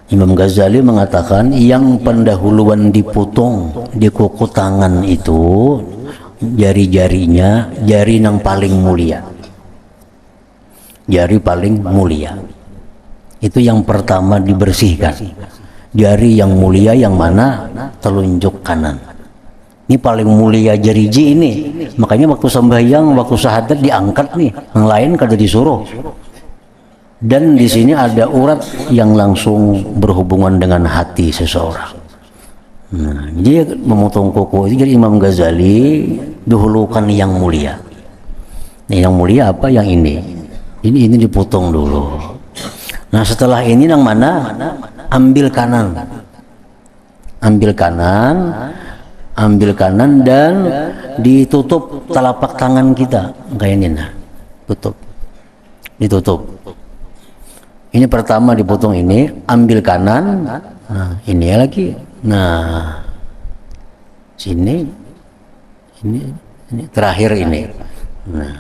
Imam Ghazali mengatakan yang pendahuluan dipotong di kuku tangan itu jari-jarinya, jari yang paling mulia, jari paling mulia itu yang pertama dibersihkan. Jari yang mulia yang mana? Telunjuk kanan. Ini paling mulia jari ini. Makanya waktu sembahyang, waktu syahadat diangkat nih, yang lain kada disuruh. Dan di sini ada urat yang langsung berhubungan dengan hati seseorang. Nah, dia memotong kuku itu. Jadi Imam Ghazali dahulukan yang mulia. Nah, yang mulia apa? Yang ini. Ini dipotong dulu. Nah, setelah ini yang mana? Ambil kanan. Ambil kanan. Ambil kanan dan ditutup telapak tangan kita. Kayak ini nah. Tutup. Ditutup. Ini pertama dipotong ini, ambil kanan, nah ini lagi, nah sini, ini terakhir ini, nah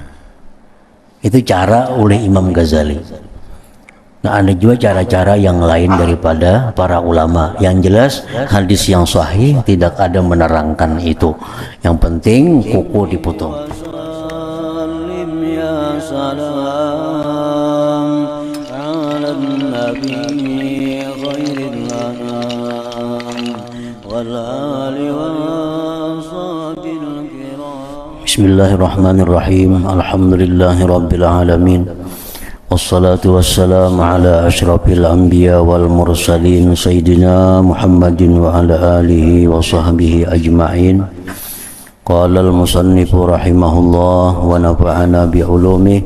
itu cara oleh Imam Ghazali. Nah ada juga cara-cara yang lain daripada para ulama. Yang jelas hadis yang sahih tidak ada menerangkan itu. Yang penting kuku dipotong. Bismillahirrahmanirrahim. Alhamdulillahirabbil alamin. Wassalatu wassalamu ala asyrafil anbiya wal mursalin sayyidina Muhammadin wa ala alihi wa sahbihi ajma'in. Qala al-musannifu rahimahullah wa nafa'ana bi ulumih.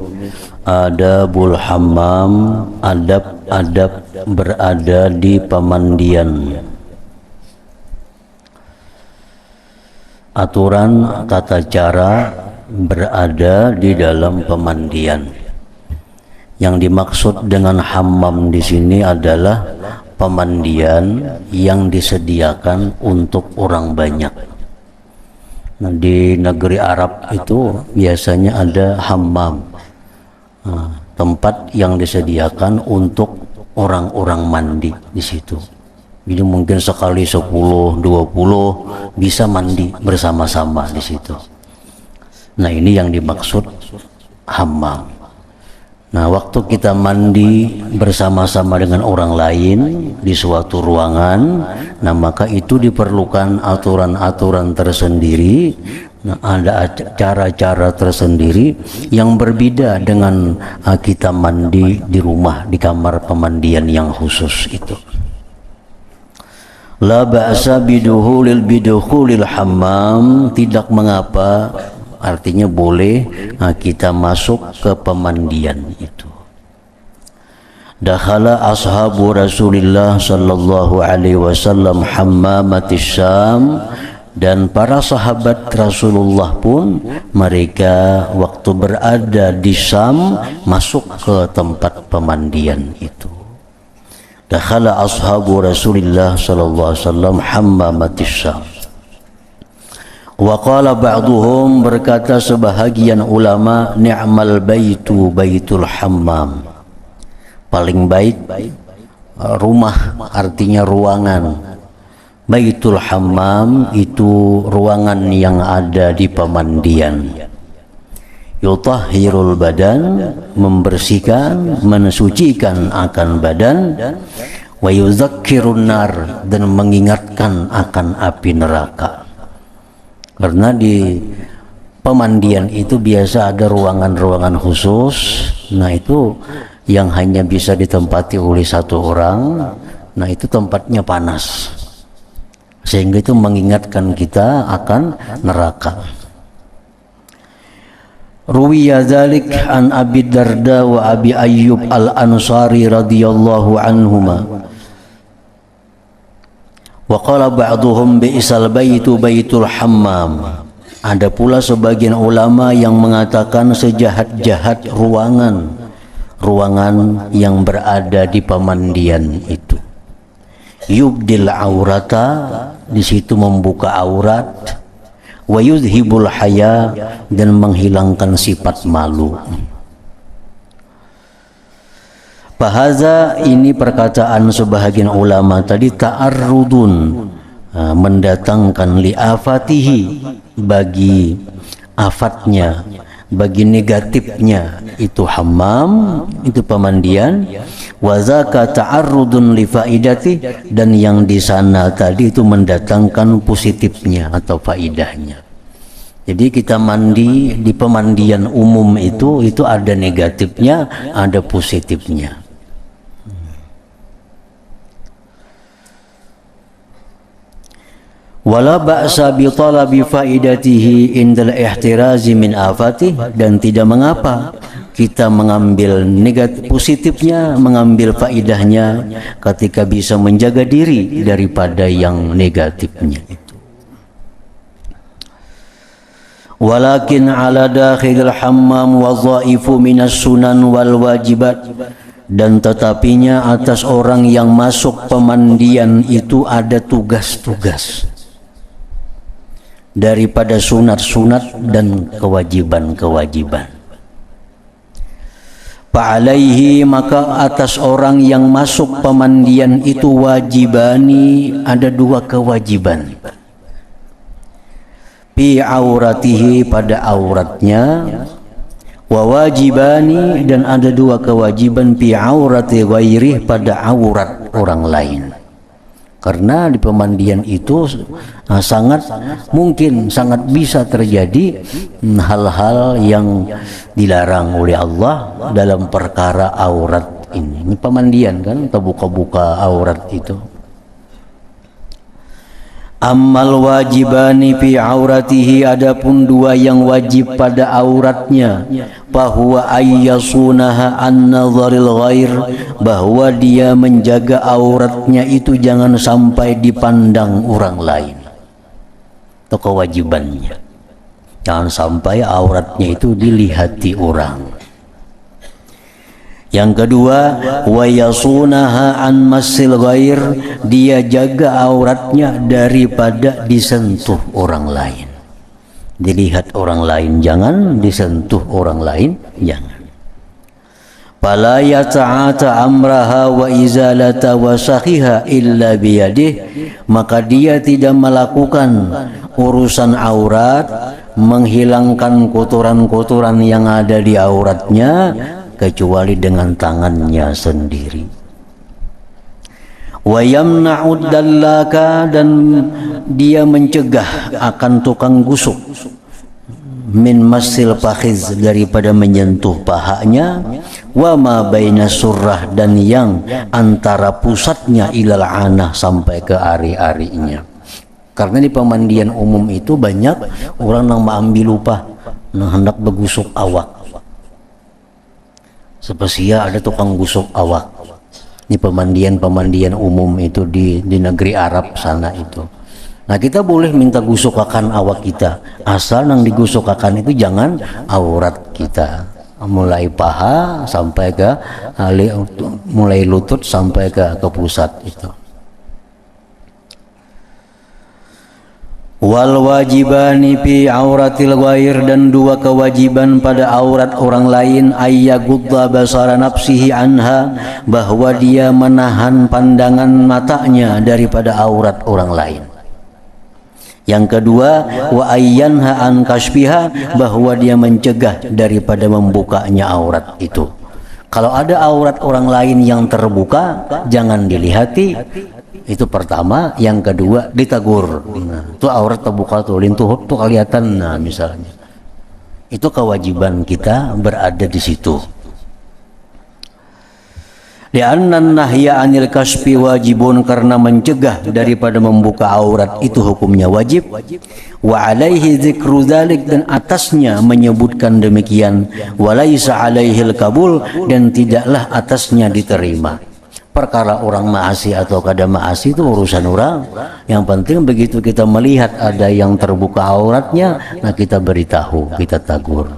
Adabul hammam, adab-adab berada di pemandian. Aturan tata cara berada di dalam pemandian. Yang dimaksud dengan hammam di sini adalah pemandian yang disediakan untuk orang banyak. Nah, di negeri Arab itu biasanya ada hammam. Tempat yang disediakan untuk orang-orang mandi di situ. Jadi mungkin sekali 10, 20 bisa mandi bersama-sama di situ. Nah, ini yang dimaksud hammam. Nah, waktu kita mandi bersama-sama dengan orang lain di suatu ruangan, nah maka itu diperlukan aturan-aturan tersendiri. Nah, ada cara-cara tersendiri yang berbeda dengan kita mandi di rumah, di kamar pemandian yang khusus itu. La ba'sa bidukhulil hammam, tidak mengapa, artinya boleh kita masuk ke pemandian itu. Dakhala ashabu Rasulillah sallallahu alaihi wasallam hammamatis Syam, dan para sahabat Rasulullah pun mereka waktu berada di Syam masuk ke tempat pemandian itu. Dakhala ashabu Rasulillah sallallahu alaihi wasallam hammamatis Syam. Wa qala ba'duhum, berkata sebahagian ulama, ni'mal baitu baitul hammam. Paling baik rumah, artinya ruangan. Baitul hammam itu ruangan yang ada di pemandian. Yutahhirul badan, membersihkan, mensucikan akan badan. Wa yuzakkirun nar, dan mengingatkan akan api neraka. Karena di pemandian itu biasa ada ruangan-ruangan khusus. Nah, itu yang hanya bisa ditempati oleh satu orang. Nah, itu tempatnya panas, sehingga itu mengingatkan kita akan neraka. Ruwiya dzalik an Abi Darda wa Abi Ayyub al-Ansari radhiyallahu anhuma. Wa qala ba'duhum bi'sal baitu baitul hammam. Ada pula sebagian ulama yang mengatakan sejahat-jahat ruangan yang berada di pemandian itu. Yubdil aurata, di situ membuka aurat. Wa yudhibul haya, dan menghilangkan sifat malu. Fahaza, ini perkataan sebahagian ulama tadi, ta'arrudun, mendatangkan li afatihi, bagi afatnya, bagi negatifnya itu hammam, itu pemandian. Wa zaka ta'arrudun li faidati, dan yang di sana tadi itu mendatangkan positifnya atau faidahnya. Jadi kita mandi di pemandian umum itu ada negatifnya, ada positifnya. Wala ba'sa bi talabi faidatihi indal ihtirazi min afati, dan tidak mengapa kita mengambil negatif positifnya, mengambil faidahnya ketika bisa menjaga diri daripada yang negatifnya itu. Walakin ala dakhilil hammam wa dhaifu minas sunan wal wajibat, dan tetapinya atas orang yang masuk pemandian itu ada tugas-tugas daripada sunat-sunat dan kewajiban-kewajiban. Fa'alaihi, maka atas orang yang masuk pemandian itu wajibani, ada dua kewajiban. Fi auratihi, pada auratnya, wa wajibani, dan ada dua kewajiban fi aurati ghairih, pada aurat orang lain. Karena di pemandian itu sangat mungkin, sangat bisa terjadi hal-hal yang dilarang oleh Allah dalam perkara aurat ini. Ini pemandian kan, terbuka-buka aurat itu. Ammal wajibani fi auratihi, adapun dua yang wajib pada auratnya, bahwa ayyasunaha an nazaril ghair, bahwa dia menjaga auratnya itu jangan sampai dipandang orang lain. Itu kewajibannya. Jangan sampai auratnya itu dilihati orang. Yang kedua, wa yasunaha an masil ghair, dia jaga auratnya daripada disentuh orang lain. Dilihat orang lain jangan, disentuh orang lain jangan. Fala yata'ata amraha wa izalata wasakhiha illa biyadih, maka dia tidak melakukan urusan aurat, menghilangkan kotoran-kotoran yang ada di auratnya kecuali dengan tangannya sendiri. Wa yamna'ud dallaka, dan dia mencegah akan tukang gusuk, min masil fakhiz, daripada menyentuh pahanya, wa ma baina surrah, dan yang antara pusatnya ilal anah, sampai ke ari-arinya. Karena di pemandian umum itu banyak orang yang mengambil lupa, hendak begusuk awak. Sepesia ada tukang gusuk awak. Ini pemandian umum itu di negeri Arab sana itu. Nah, kita boleh minta gusukakan awak kita, asal yang digusukakan itu jangan aurat kita, mulai paha sampai ke mulai lutut sampai ke pusat itu. Wal wajibani fi auratil ghair, dan dua kewajiban pada aurat orang lain, ayyagudda basara nafsihi anha, bahwa dia menahan pandangan matanya daripada aurat orang lain. Yang kedua, wa ayyanha an kashfiha, bahwa dia mencegah daripada membukanya aurat itu. Kalau ada aurat orang lain yang terbuka, jangan dilihati. Itu pertama. Yang kedua, ditegur. Nah, itu aurat terbuka tuh, lintuh tuh kelihatan. Nah, misalnya, itu kewajiban kita berada di situ. Li'annan nahya anil kasfi wajibun, karena mencegah daripada membuka aurat itu hukumnya wajib. Wa alaihi dzikru dzalik, dan atasnya menyebutkan demikian. Wa laisa alaihil kabul, dan tidaklah atasnya diterima. Perkara orang maasi atau kada maasi itu urusan orang. Yang penting begitu kita melihat ada yang terbuka auratnya, nah kita beritahu, kita tagur.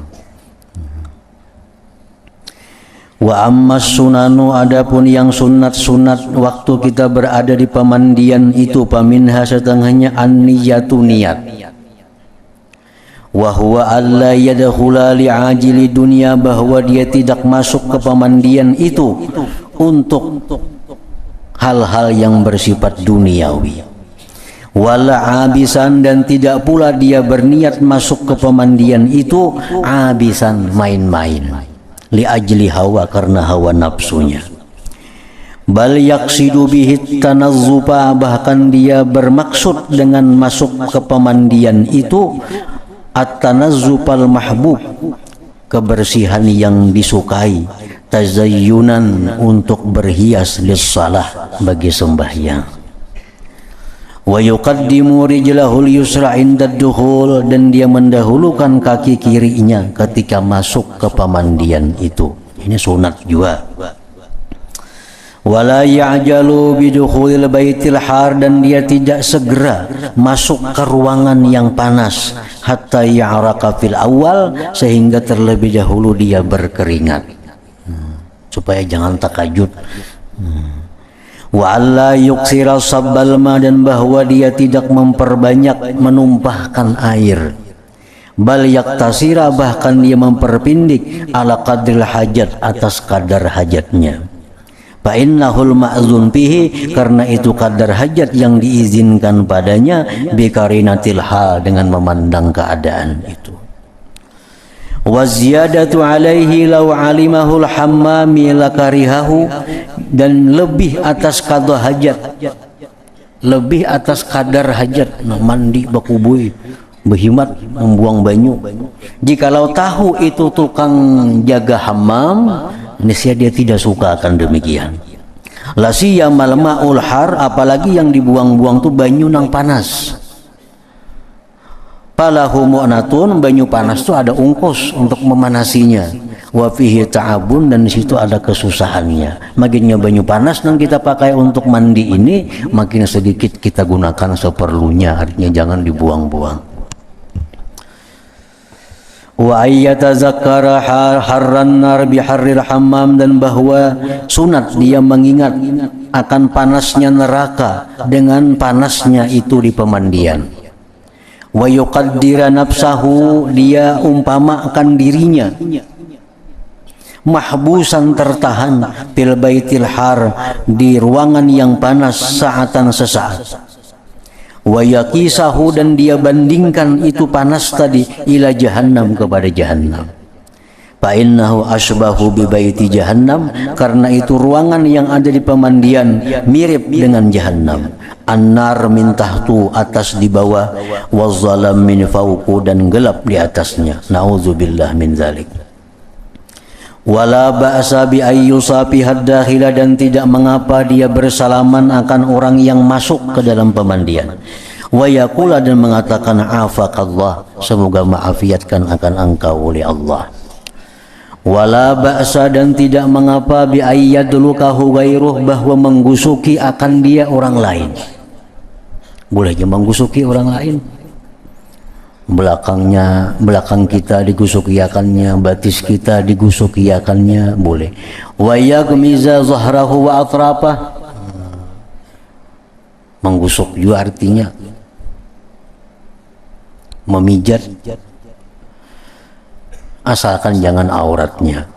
Wa ammas sunanu, adapun yang sunat-sunat waktu kita berada di pemandian itu, paminha, setengahnya an-niyatu, niat. Wa huwa alla yadkhula li'ajili dunya, bahwa dia tidak masuk ke pemandian itu untuk hal-hal yang bersifat duniawi. Wala abisan, dan tidak pula dia berniat masuk ke pemandian itu abisan, main-main, li ajli hawa, karena hawa nafsunya. Bal yaqsidu bihi tanazzuba, bahkan dia bermaksud dengan masuk ke pemandian itu at-tanazzupal mahbub, kebersihan yang disukai, tazayyunan, untuk berhias lis-shalah, bagi sembahyang. Wa yuqaddimu rijlahul yusra inda dukhul, dan dia mendahulukan kaki kirinya ketika masuk ke pemandian itu. Ini sunat juga. Wala ya'jalu bidukhulil baitil har, dan dia tidak segera masuk ke ruangan yang panas, hatta ya'raqa fil awal, sehingga terlebih dahulu dia berkeringat, supaya jangan takajud. Wa alla yuksira sabbal ma, dan bahwa dia tidak memperbanyak menumpahkan air. Bal yaktasira, bahkan dia memperpindik, ala qadril hajat, atas kadar hajatnya. Fa innahul ma'zun fihi, karena itu kadar hajat yang diizinkan padanya, bikarinatil hal, dengan memandang keadaan itu. Wa ziyadatu alaihi law alimahul hammami lakarihahu, dan lebih atas kadar hajat, lebih atas kadar hajat, mandi bakubui, berhimat, membuang banyu. Jikalau tahu itu tukang jaga hammam, niscaya dia tidak suka akan demikian. Lasiyamal ma'ul har, apalagi yang dibuang-buang tuh banyu nang panas. Falahu mu'natun, banyu panas tuh ada ungkus untuk memanasinya. Wa fihi ta'abun, dan di situ ada kesusahannya. Makinnya banyu panas yang kita pakai untuk mandi ini, makin sedikit kita gunakan seperlunya, artinya jangan dibuang-buang. Wa ayyatazakkara harran nar biharril hammam, dan bahwa sunat dia mengingat akan panasnya neraka dengan panasnya itu di pemandian. Wa yuqaddira nafsahu, dia umpamakan dirinya mahbusan, tertahan, fil baitil har, di ruangan yang panas, saatan, sesaat. Wa yaqisahu, dan dia bandingkan itu panas tadi, ila jahannam, kepada jahannam. Fa innahu asbahu bi baiti jahannam, karena itu ruangan yang ada di pemandian mirip dengan jahannam. An-nar min tahtu, atas di bawah, wa zalam min fawqu, dan gelap di atasnya. Nauzubillah min zalik. Wala ba'sa bi ayyusafi haddakhila, dan tidak mengapa dia bersalaman akan orang yang masuk ke dalam pemandian. Wa yaqula, dan mengatakan afaqallah, semoga maafiatkan akan engkau oleh Allah. Wala ba'sa, dan tidak mengapa bi ayyadlukahu ghairuh, bahwa menggusuki akan dia orang lain. Bolehnya menggusuki orang lain, belakang kita digusukiakannya, batis kita digusukiakannya, boleh. Wa yaghmiza zahrahu wa atrafah, menggusuk juga artinya memijat, asalkan jangan auratnya.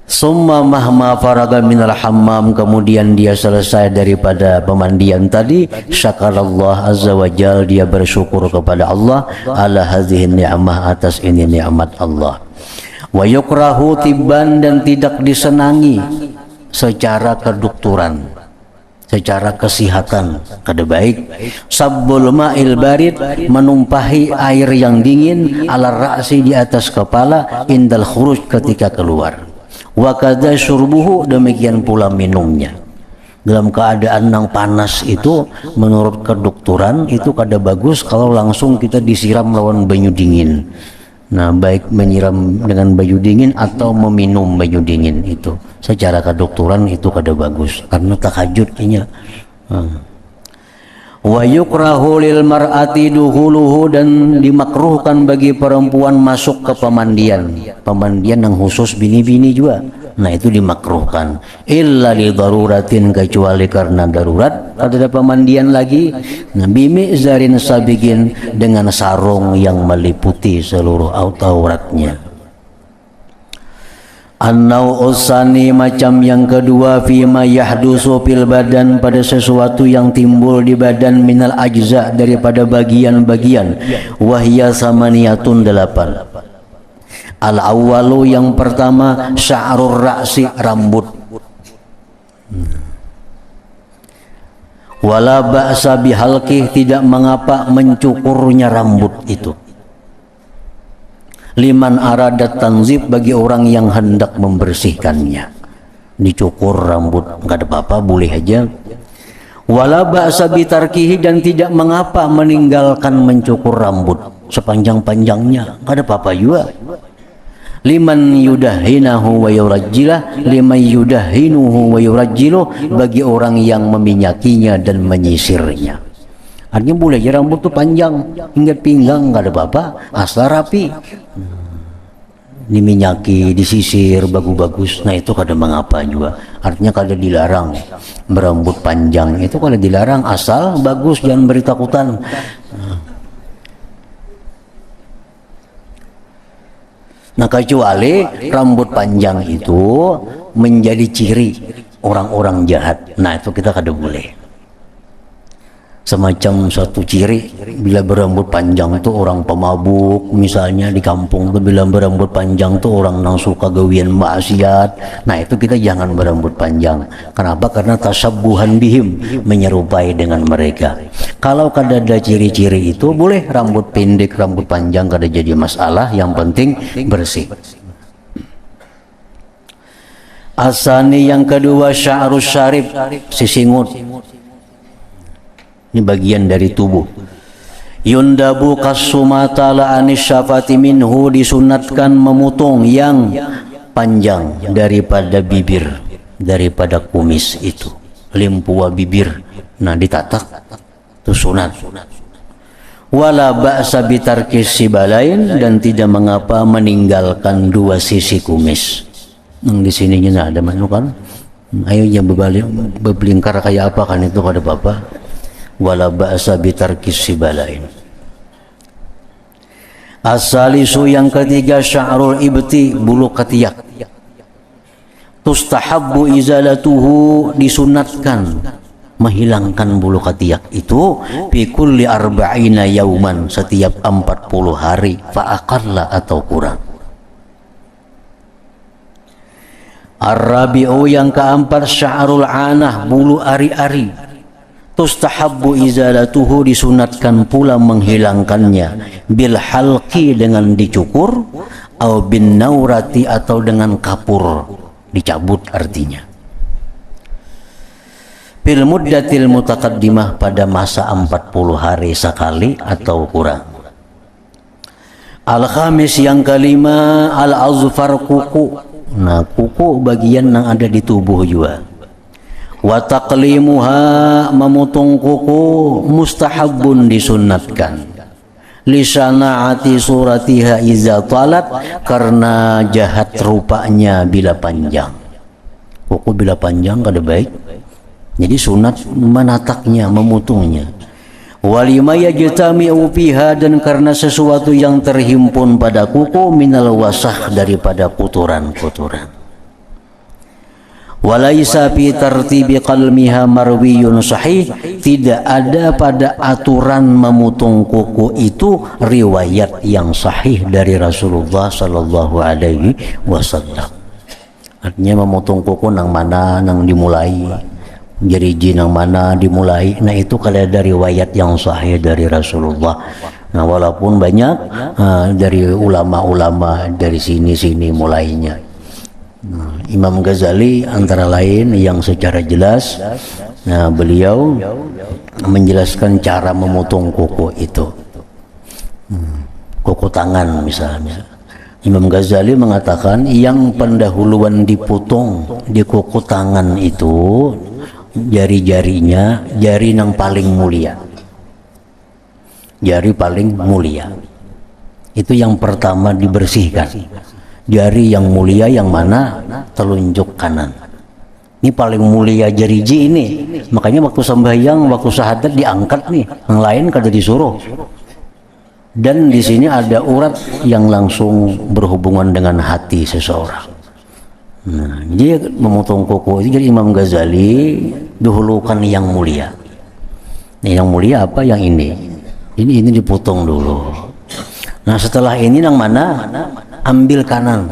Summa mahma faraga minal hammam, kemudian dia selesai daripada pemandian tadi, syakarallah azza wa jal, dia bersyukur kepada Allah, ala hadhihi ni'mah, atas ini nikmat Allah. Wa yukrahu tibban, dan tidak disenangi secara kedokteran, secara kesehatan, kada baik. Sabbul ma'il barid, menumpahi air yang dingin, ala ra'si, di atas kepala, indal khuruj, ketika keluar. Wa kadza syurbuhu, demikian pula minumnya. Dalam keadaan yang panas itu, menurut kedokteran itu kada bagus kalau langsung kita disiram lawan banyu dingin. Nah, baik menyiram dengan banyu dingin atau meminum banyu dingin, itu secara kedokteran itu kada bagus, karena takajudnya. Wa yukrahu lil mar'ati dukhuluhu, dan dimakruhkan bagi perempuan masuk ke pemandian yang khusus bini-bini juga. Nah, itu dimakruhkan, illa li daruratin, kecuali karena darurat, ada pemandian lagi. Nabi mi'zarin sabiqin, dengan sarung yang meliputi seluruh auratnya. An-nau'usani macam yang kedua fima yahdusu fil badan pada sesuatu yang timbul di badan minal ajza daripada bagian-bagian wahya samaniyatun 8. Al-awwalu yang pertama sya'rur ra'si rambut. Wala ba'sa bihalqih tidak mengapa mencukurnya rambut itu. Liman aradat tanzib bagi orang yang hendak membersihkannya, dicukur rambut nggak ada apa-apa, boleh aja. Wala ba'sa bitarkihi dan tidak mengapa meninggalkan mencukur rambut sepanjang-panjangnya, nggak ada apa-apa juga. Liman yudahinahu wa yurajjilah, liman yudahinuhu wa yurajjiluh bagi orang yang meminyakinya dan menyisirnya. Artinya boleh aja rambut tuh panjang hingga pinggang, nggak ada apa-apa, asal rapi. Diminyaki, disisir, bagus-bagus. Nah itu kada mengapa juga. Artinya kada dilarang berambut panjang, itu kada dilarang asal bagus, jangan beri takutan. Nah kecuali rambut panjang itu menjadi ciri orang-orang jahat. Nah itu kita kada boleh. Semacam suatu ciri bila berambut panjang tuh orang pemabuk misalnya di kampung tuh, bila berambut panjang tuh orang yang suka gawian maksiat. Nah itu kita jangan berambut panjang. Kenapa? Karena tasabbuhan bihim, menyerupai dengan mereka. Kalau kada ada ciri-ciri itu boleh rambut pendek, rambut panjang kada jadi masalah, yang penting bersih. Asani yang kedua sya'rus syarib, sisingut. Ini bagian dari tubuh. Yundabu kasumata la anis syafati minhu, disunatkan memotong yang panjang daripada bibir, daripada kumis itu. Limpua bibir, nah ditatak, itu sunat. Wala ba'sa bitarkis sibalain, dan tidak mengapa meninggalkan dua sisi kumis. Di sininya ada mana kan? Ayo yang berbelingkar kayak apa kan itu kada apa-apa. Wala ba'sa bitarkis sibalain. As-salisu yang ketiga sya'rul ibti, bulu ketiak. Tustahabbu izalatuhu, disunatkan menghilangkan bulu ketiak itu fi kulli arba'ina yauman, setiap 40 hari fa'aqalla atau kurang. Ar-rabi'u yang keempat sya'rul anah, bulu ari-ari. Tustahabbu izalatuhu, disunatkan pula menghilangkannya bil halqi, dengan dicukur, atau bin naurati, atau dengan kapur, dicabut artinya. Bil muddatil mutaqaddimah, pada masa 40 hari sekali atau kurang. Al-khamis yang kelima al-azfar, kuku. Nah kuku bagian yang ada di tubuh juga. Wa taqlimuha, memotong kuku, mustahabun, disunatkan. Lisana'ati suratiha iza talat, karena jahat rupanya bila panjang. Kuku bila panjang kada baik, jadi sunat menataknya, memotongnya. Walima yajtami'u fiha, dan karena sesuatu yang terhimpun pada kuku minal wasakh, daripada kotoran-kotoran. Walaisa fi tartibi qalmiha marwiyun sahih, tidak ada pada aturan memotong kuku itu riwayat yang sahih dari Rasulullah sallallahu alaihi wasallam. Artinya memotong kuku nang mana nang dimulai, jeriji nang mana dimulai, nah itu kalau ada riwayat yang sahih dari Rasulullah. Nah walaupun banyak dari ulama-ulama dari sini-sini mulainya. Imam Ghazali antara lain yang secara jelas, nah beliau menjelaskan cara memotong kuku itu. Kuku tangan misalnya, Imam Ghazali mengatakan yang pendahuluan dipotong di kuku tangan itu jari-jarinya, jari yang paling mulia, jari paling mulia itu yang pertama dibersihkan. Jari yang mulia yang mana? Telunjuk kanan. Ini paling mulia jariji ini. Makanya waktu sembahyang, waktu syahadat diangkat nih. Yang lain kada disuruh. Dan di sini ada urat yang langsung berhubungan dengan hati seseorang. Nah, jadi memotong kuku itu jadi Imam Ghazali dahulukan yang mulia. Nah, yang mulia apa? Yang ini. Ini dipotong dulu. Nah, setelah ini yang mana? Ambil kanan.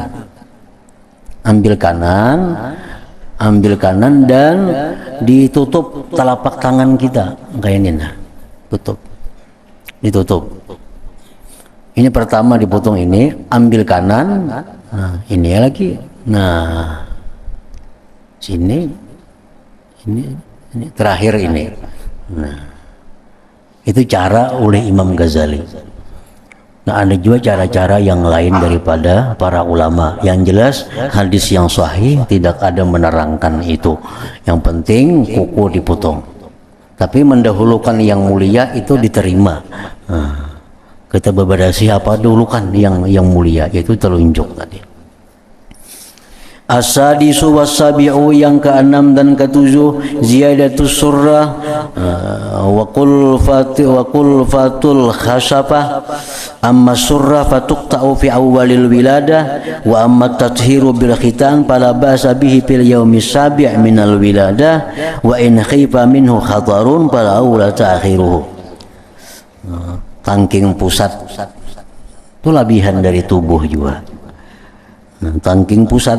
Ambil kanan, ambil kanan dan ditutup telapak tangan kita kayak ini. Nah, tutup. Ditutup. Ini pertama dipotong ini, ambil kanan. Nah, ini lagi. Nah, sini, ini terakhir ini. Nah, itu cara oleh Imam Ghazali. Nah, ada juga cara-cara yang lain daripada para ulama. Yang jelas hadis yang sahih tidak ada menerangkan itu. Yang penting kuku dipotong. Tapi mendahulukan yang mulia itu diterima. Nah, kita berbeda siapa dahulukan yang mulia, yaitu telunjuk tadi. As-sadisu was-sabi'u, yang ke-6 dan ke-7, ziyadatus surrah wa kulfatul khasafah. Amma surrah fatuqta'u fi awwalil wiladah wa amma tathiru bil khitan fala ba'sa bihi fil yaumis sabi' minal wiladah wa in khifa minhu khatarun fala aula ta'khiruhu. Tangking pusat itu labihan dari tubuh juga. Nah, tangking pusat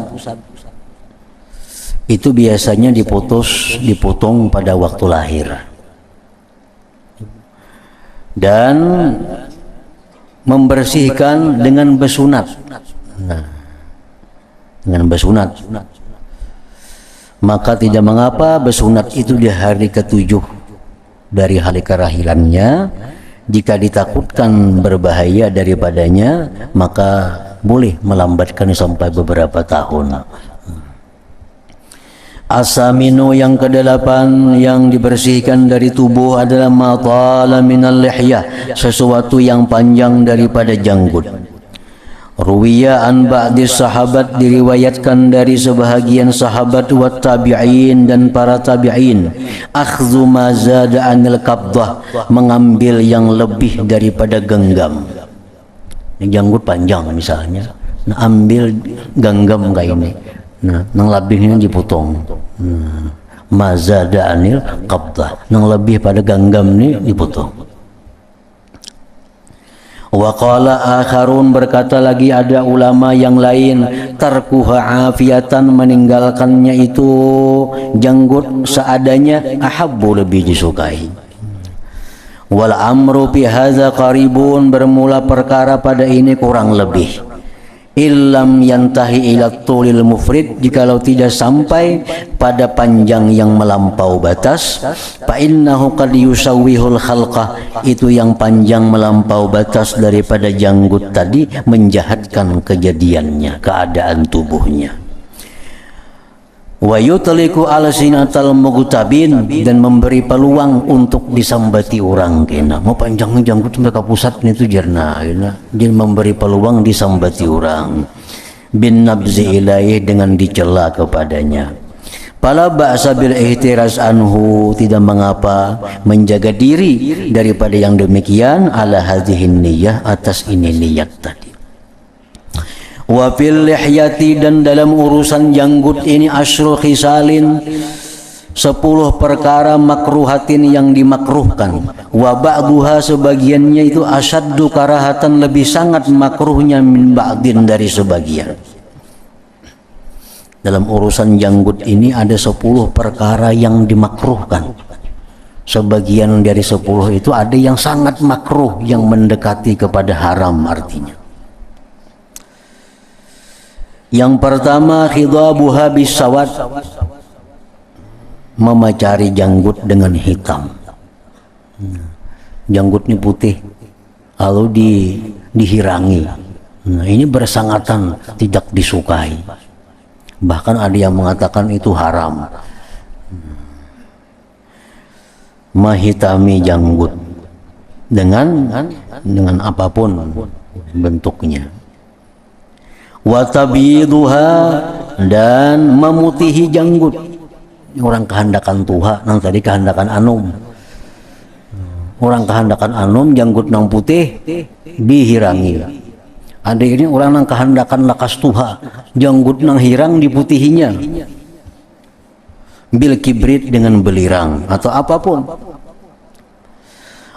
itu biasanya dipotong pada waktu lahir dan membersihkan dengan besunat. Nah, dengan besunat, maka tidak mengapa besunat itu di hari ke-7 dari hari kelahirannya. Jika ditakutkan berbahaya daripadanya, maka boleh melambatkan sampai beberapa tahun. Asaminu, yang ke-8 yang dibersihkan dari tubuh adalah matala minal lihyah, sesuatu yang panjang daripada janggut. Ruwiya an ba'di sahabat, diriwayatkan dari sebahagian sahabat, wa tabi'in dan para tabi'in, akhdhu ma zada anil qabdah, mengambil yang lebih daripada genggam. Janggut panjang misalnya, nah, ambil genggam kayak ini, nah, yang lebihnya dipotong. Ma zada anil qabdah, yang lebih pada genggam ini dipotong. Wa qala akharun, berkata lagi ada ulama yang lain, tarkuha afiatan, meninggalkannya itu janggut seadanya, ahabbu, lebih disukai. Wal amru fi hadza qaribun, bermula perkara pada ini kurang lebih. Illam yantahi ila tulil mufrid, jikalau tidak sampai pada panjang yang melampau batas. Fa innahu qad yusawwihul khalqah, itu yang panjang melampau batas daripada janggut tadi menjahatkan kejadiannya, keadaan tubuhnya. Wa yutliku alsinatal mughtabin, dan memberi peluang untuk disambati orang kena. Mau panjang janggut mereka pusat itu jerna, dia memberi peluang disambati orang. Bin nabzi ilaih, dengan dicela kepadanya. Fala ba'sa bil ihtiraz anhu, tidak mengapa menjaga diri daripada yang demikian. Ala hadhihin niyyah, atas ini niat tadi. Wa fil lihyati, dan dalam urusan janggut ini, asyru khisalin, 10 perkara makruhatin yang dimakruhkan. Wa ba'duha, sebagiannya itu asyaddu karahatan, lebih sangat makruhnya min ba'din, dari sebagian. Dalam urusan janggut ini ada 10 perkara yang dimakruhkan. Sebagian dari 10 itu ada yang sangat makruh, yang mendekati kepada haram artinya. Yang pertama, khidabuha bisawad, memacari janggut dengan hitam. Janggutnya putih lalu dihirangi. Nah, ini bersangatan, tidak disukai. Bahkan ada yang mengatakan itu haram. Menghitami janggut dengan apapun bentuknya. Wa tabiduha, dan memutihi janggut. Orang kehendakan tuha, nang tadi kehendakan anum. Orang kehendakan anum, janggut nang putih dihirangi. Ada ini orang nang kehendakan lakas tuha, janggut nang hirang diputihinya. Bil kibrit dengan belirang atau apapun.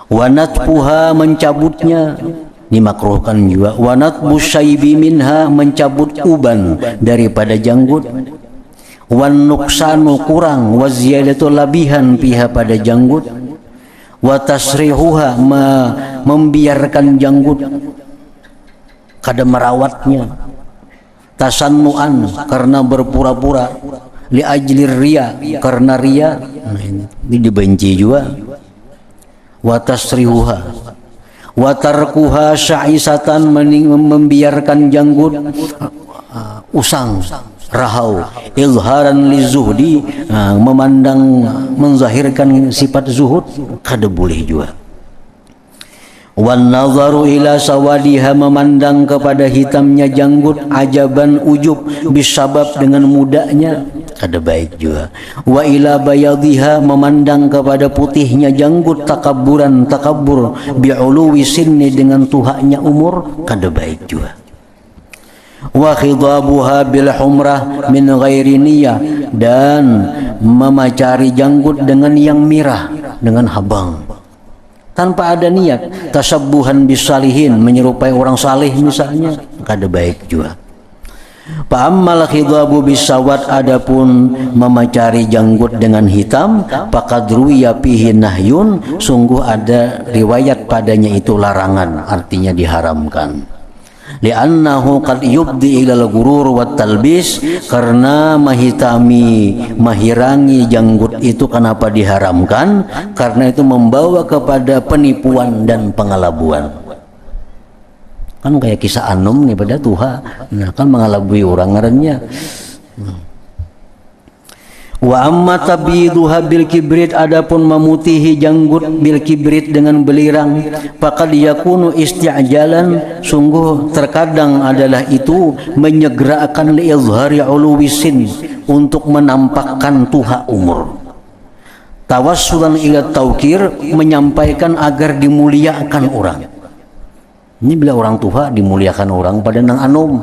Wanatpuha mencabutnya, dimakruhkan juga. Wanatbu syaibi minha mencabut uban daripada janggut. Wan nuksanu kurang, waziyadatu labihan piha pada janggut. Watasrihuha membiarkan janggut, kada merawatnya. Tasannuan karena berpura-pura, li ajlir ria karena ria. Nah, ini dibenci juga. Watasrihuha watarkuha sya'isatan membiarkan janggut usang rahau izharan lizuhdi memandang menzahirkan sifat zuhud kada boleh juga. Wan nazaru ila sawadiha memandang kepada hitamnya janggut ajaban ujub bisabab dengan mudanya kada baik juga. Wa ila bayadhiha memandang kepada putihnya janggut takabbur bi'uluwi sinni dengan tuhaknya umur kada baik juga. Wa khidabuha bil humrah min ghairi niyah dan memacari janggut dengan yang mirah dengan habang tanpa ada niat, tasabbuhan bisalihin menyerupai orang saleh misalnya kada baik juga. Fa ammal khidabu bisawad adapun memacari janggut dengan hitam faqad ruwiya fihi nahyun sungguh ada riwayat padanya itu larangan artinya diharamkan. Li'annahu qad yubdi ilal gurur wat talbis karena mahirangi janggut itu kenapa diharamkan karena itu membawa kepada penipuan dan pengalabuan. Kan kayak kisah Anum nih pada tuha, nah kan mengalabui orang ngarannya. Wa amma tabiduha bil kibrit adapun memutihi janggut bil kibrit dengan belirang faqad yakunu isti'jalan sungguh terkadang adalah itu menyegerakan li izhari uluwisin untuk menampakkan tuha umur. Tawassulan ila taukir menyampaikan agar dimuliakan orang. Ini bila orang tuha dimuliakan orang pada nang Anum.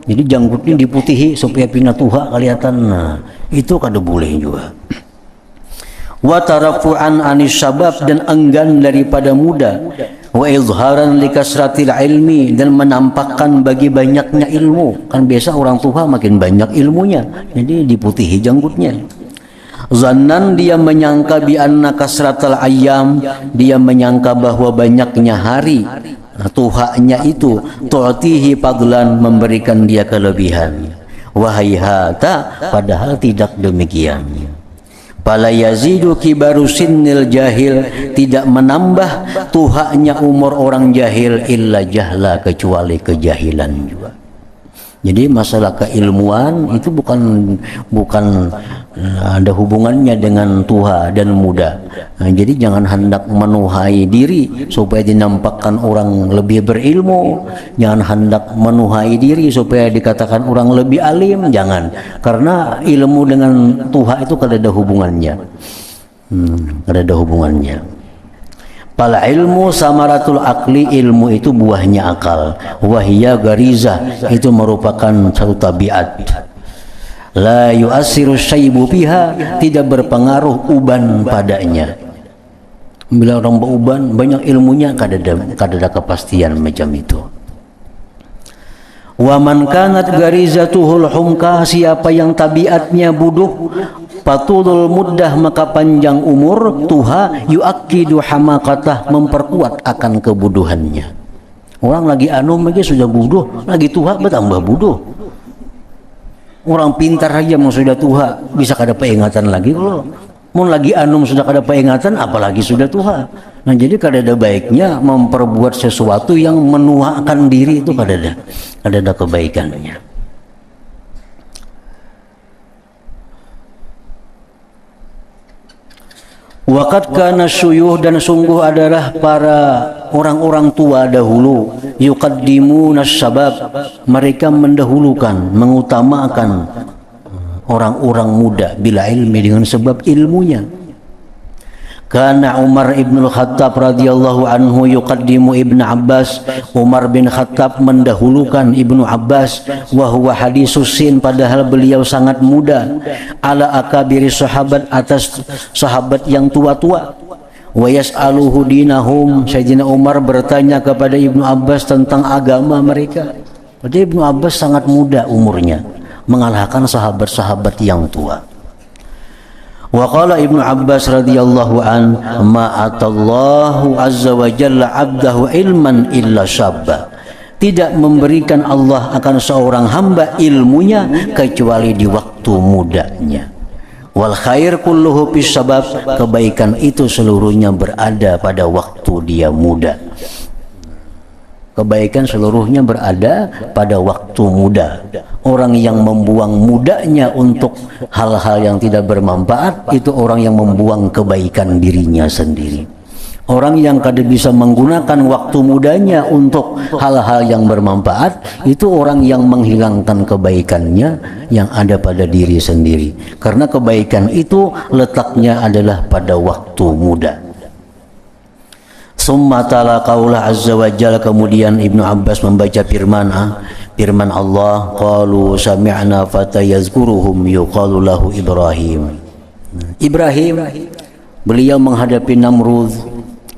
Jadi janggutnya diputihi supaya pina tuha kelihatan. Nah, itu kada boleh juga. Wa tarafu'an anis sabab dan enggan daripada muda. Wa izharan likasratil ilmi dan menampakkan bagi banyaknya ilmu. Kan biasa orang tuha makin banyak ilmunya. Jadi diputihi janggutnya. Zannan dia menyangka bi anna kasratal ayyam, dia menyangka bahwa banyaknya hari tuhaknya itu tu'tihi fadlan memberikan dia kelebihan. Wahayhata padahal tidak demikian. Fala yazidu kibaru sinnil jahil tidak menambah tuhaknya umur orang jahil illa jahla kecuali kejahilan juga. Jadi masalah keilmuan itu bukan ada hubungannya dengan tuha dan muda. Nah, jadi jangan hendak menuhai diri supaya dinampakkan orang lebih berilmu. Jangan hendak menuhai diri supaya dikatakan orang lebih alim. Jangan. Karena ilmu dengan tuha itu kada ada hubungannya. Kada ada hubungannya. Pala ilmu samaratul akli, ilmu itu buahnya akal. Wahia gariza, itu merupakan satu tabiat. La yu'assiru syaibu biha, tidak berpengaruh uban padanya. Bila orang beruban banyak ilmunya kada ada kepastian macam itu. Wa man kanat garizatuhul humka, siapa yang tabiatnya bodoh, patulul muddah maka panjang umur, tuha yuakidu hamakatah memperkuat akan kebodohannya. Orang lagi anum lagi sudah bodoh, lagi tuha bertambah bodoh. Orang pintar aja mau sudah tuha bisa kada peingatan lagi kalau mau lagi anum sudah kada peingatan apalagi sudah tuha. Nah jadi kada ada baiknya memperbuat sesuatu yang menuakan diri itu kada ada kebaikannya. Waqad kana syuyuh dan sungguh adalah para orang-orang tua dahulu yuqaddimuna sabab, mereka mendahulukan mengutamakan orang-orang muda bila ilmi dengan sebab ilmunya. Kana Umar ibn Khattab radhiyallahu anhu yuqaddimu Ibn Abbas. Umar bin Khattab mendahulukan Ibnu Abbas, wa huwa hadisus sin, padahal beliau sangat muda, ala akabiri sahabat, atas sahabat yang tua-tua. Wa yas'aluhu dinahum, Sayyidina Umar bertanya kepada Ibnu Abbas tentang agama mereka. Padahal Ibnu Abbas sangat muda umurnya, mengalahkan sahabat-sahabat yang tua. Wa qala Ibnu Abbas radhiyallahu an, ma atallahu azza wa jalla 'abdahu ilman illa syabba. Tidak memberikan Allah akan seorang hamba ilmunya kecuali di waktu mudanya. Wal khair kulluhu fis sabab, kebaikan itu seluruhnya berada pada waktu dia muda. Kebaikan seluruhnya berada pada waktu muda. Orang yang membuang mudanya untuk hal-hal yang tidak bermanfaat, itu orang yang membuang kebaikan dirinya sendiri. Orang yang kada bisa menggunakan waktu mudanya untuk hal-hal yang bermanfaat, itu orang yang menghilangkan kebaikannya yang ada pada diri sendiri. Karena kebaikan itu letaknya adalah pada waktu muda. Summa ta'ala qaulah azza wa jalla, kemudian Ibnu Abbas membaca firman Allah, qalu sami'na fata yazkuruhum yuqalu lahu Ibrahim. Ibrahim, beliau menghadapi Namrud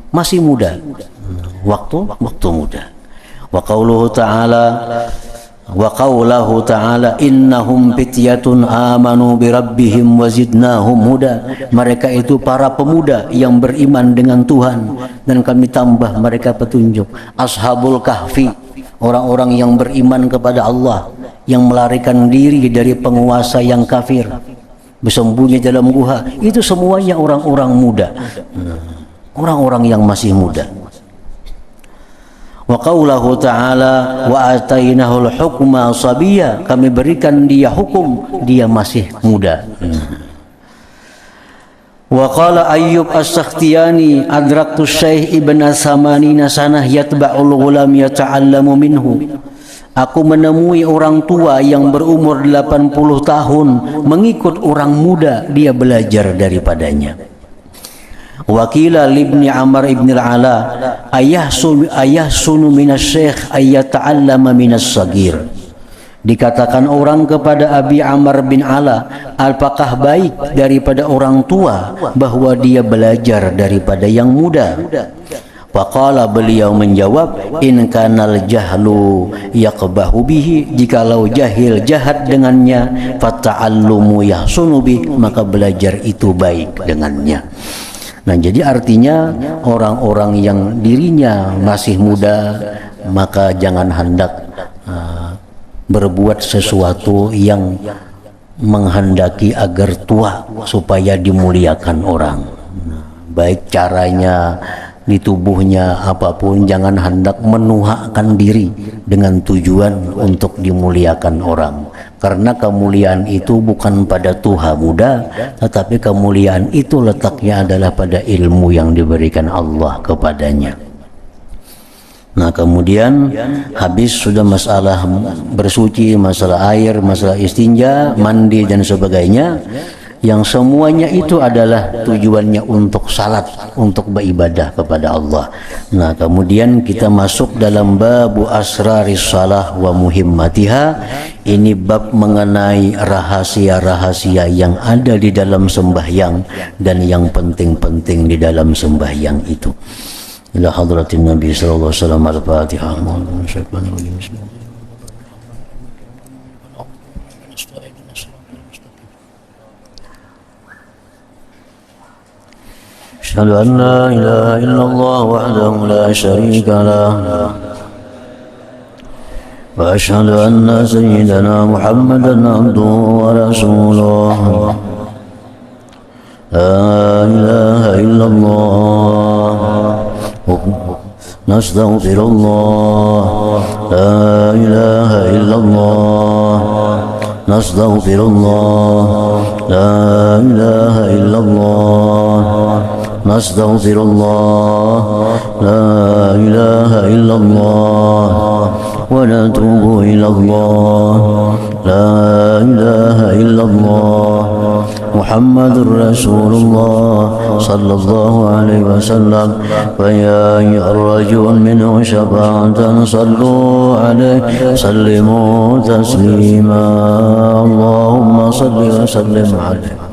masih muda, waktu muda. Wa qauluhu ta'ala innahum fityatun amanu bi rabbihim wa zidnahum huda. Mereka itu para pemuda yang beriman dengan Tuhan dan kami tambah mereka petunjuk. Ashabul kahfi, orang-orang yang beriman kepada Allah, yang melarikan diri dari penguasa yang kafir, bersembunyi dalam gua, itu semuanya orang-orang muda, orang-orang yang masih muda. Wa qaulahu ta'ala wa atainahul hukma sabiyya, kami berikan dia hukum, dia masih muda. Wa qala Ayyub As-Sakhtiyani adraktu Syekh Ibn Samanina sanah yatba'ul ghulam yata'allamu minhu. Aku menemui orang tua yang berumur 80 tahun mengikut orang muda, dia belajar daripadanya. Wakila libni Amr ibn al-Ala ayah sunu minas syekh ayyata'allama minas sagir. Dikatakan orang kepada Abi Amr bin Ala, apakah baik daripada orang tua bahwa dia belajar daripada yang muda? Faqala, beliau menjawab, in kanal jahlu yaqbahu bihi, jikalau jahil jahat dengannya, fata'allumu yahsunu bih, maka belajar itu baik dengannya. Nah, jadi artinya orang-orang yang dirinya masih muda, maka jangan hendak berbuat sesuatu yang menghendaki agar tua supaya dimuliakan orang. Baik caranya, di tubuhnya apapun, jangan hendak menuhakan diri dengan tujuan untuk dimuliakan orang. Karena kemuliaan itu bukan pada tuha muda, tetapi kemuliaan itu letaknya adalah pada ilmu yang diberikan Allah kepadanya. Nah, kemudian habis sudah masalah bersuci, masalah air, masalah istinja, mandi dan sebagainya, yang semuanya itu adalah tujuannya untuk salat, untuk beribadah kepada Allah. Nah, kemudian kita masuk dalam babu asraris salah wa muhimmatiha. Ini bab mengenai rahasia-rahasia yang ada di dalam sembahyang dan yang penting-penting di dalam sembahyang itu. Ila hadratin Nabi sallallahu alaihi wasallam, al-Fatihah. أشهد أن لا إله إلا الله وحده لا شريك له وأشهد أن سيدنا محمدا عبده ورسوله لا إله إلا الله نستغفر الله لا إله إلا الله نستغفر الله لا إله إلا الله نستغفر الله لا إله إلا الله ونتوب إلى الله لا إله إلا الله محمد رسول الله صلى الله عليه وسلم فيا الرجل منه شفاعة صلوا عليه سلموا تسليما اللهم صل وسلم عليه